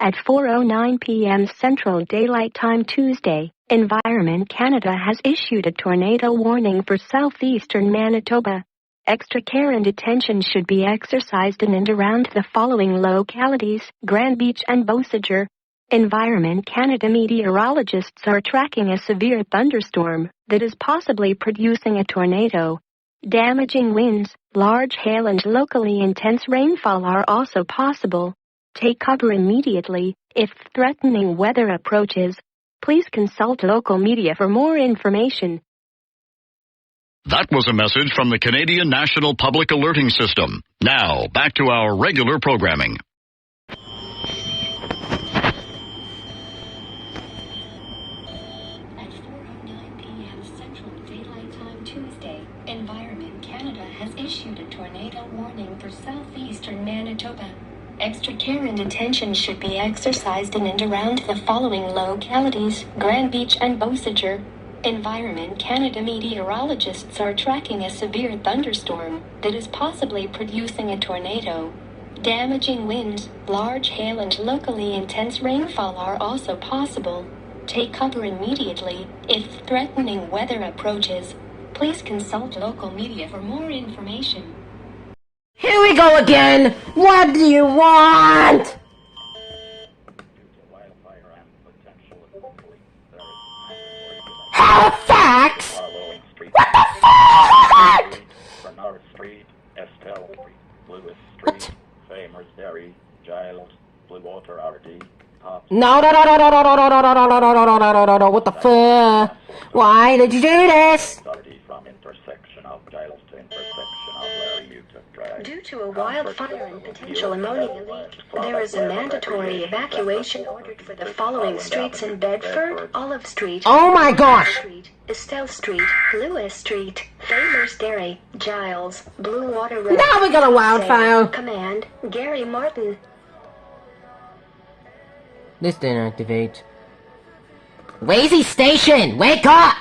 At 4:09 p.m. Central Daylight Time Tuesday, Environment Canada has issued a tornado warning for southeastern Manitoba. Extra care and attention should be exercised in and around the following localities: Grand Beach and Beausejour. Environment Canada meteorologists are tracking a severe thunderstorm that is possibly producing a tornado. Damaging winds, large hail and locally intense rainfall are also possible. Take cover immediately if threatening weather approaches. Please consult local media for more information. That was a message from the Canadian National Public Alerting System. Now, back to our regular programming. At 4:09 p.m. Central Daylight Time Tuesday, Environment Canada has issued a tornado warning for southeastern Manitoba. Extra care and attention should be exercised in and around the following localities: Grand Beach and Beausejour. Environment Canada meteorologists are tracking a severe thunderstorm that is possibly producing a tornado. Damaging winds, large hail and locally intense rainfall are also possible. Take cover immediately if threatening weather approaches. Please consult local media for more information. Here we go again! What do you want? Halifax? What the fuck? Bernard Street, Estelle Street, Lewis Street, What? Famers Dairy, Giles, Blue Water RD, Top. No, what the fuck? Why did you do this? From intersection of Giles to intersection of Larry Utah Drive. Due to a wildfire and potential ammonia leak, there is a mandatory evacuation ordered for the following streets in Bedford: Olive Street, Oh my gosh! Street, Estelle Street, Lewis Street, Famers Dairy, Giles, Blue Water Road. Now we got a wildfire! Command, Gary Martin. This didn't activate. Lazy Station! Wake up!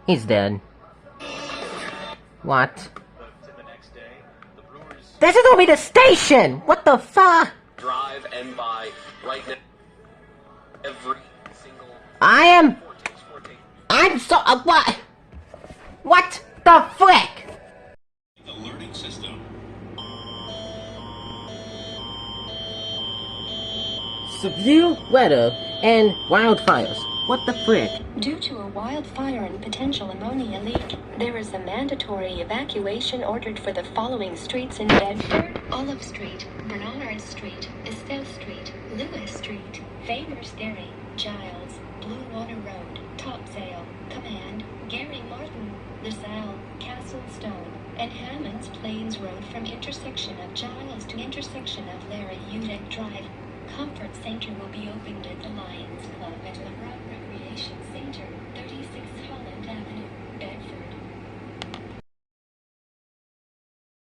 He's dead. What? This is gonna be the station! What the fuck? Drive and buy right now. Every single. I'm so. What? What the frick? The alerting system. Severe weather and wildfires. What the frick? Due to a wildfire and potential ammonia leak, there is a mandatory evacuation ordered for the following streets in Bedford: Olive Street, Bernard Street, Estelle Street, Lewis Street, Famers Dairy, Giles, Blue Water Road, Topsail. Command, Gary Martin, LaSalle, Castle Stone, and Hammonds Plains Road from intersection of Giles to intersection of Larry Utah Drive. Comfort Center will be opened at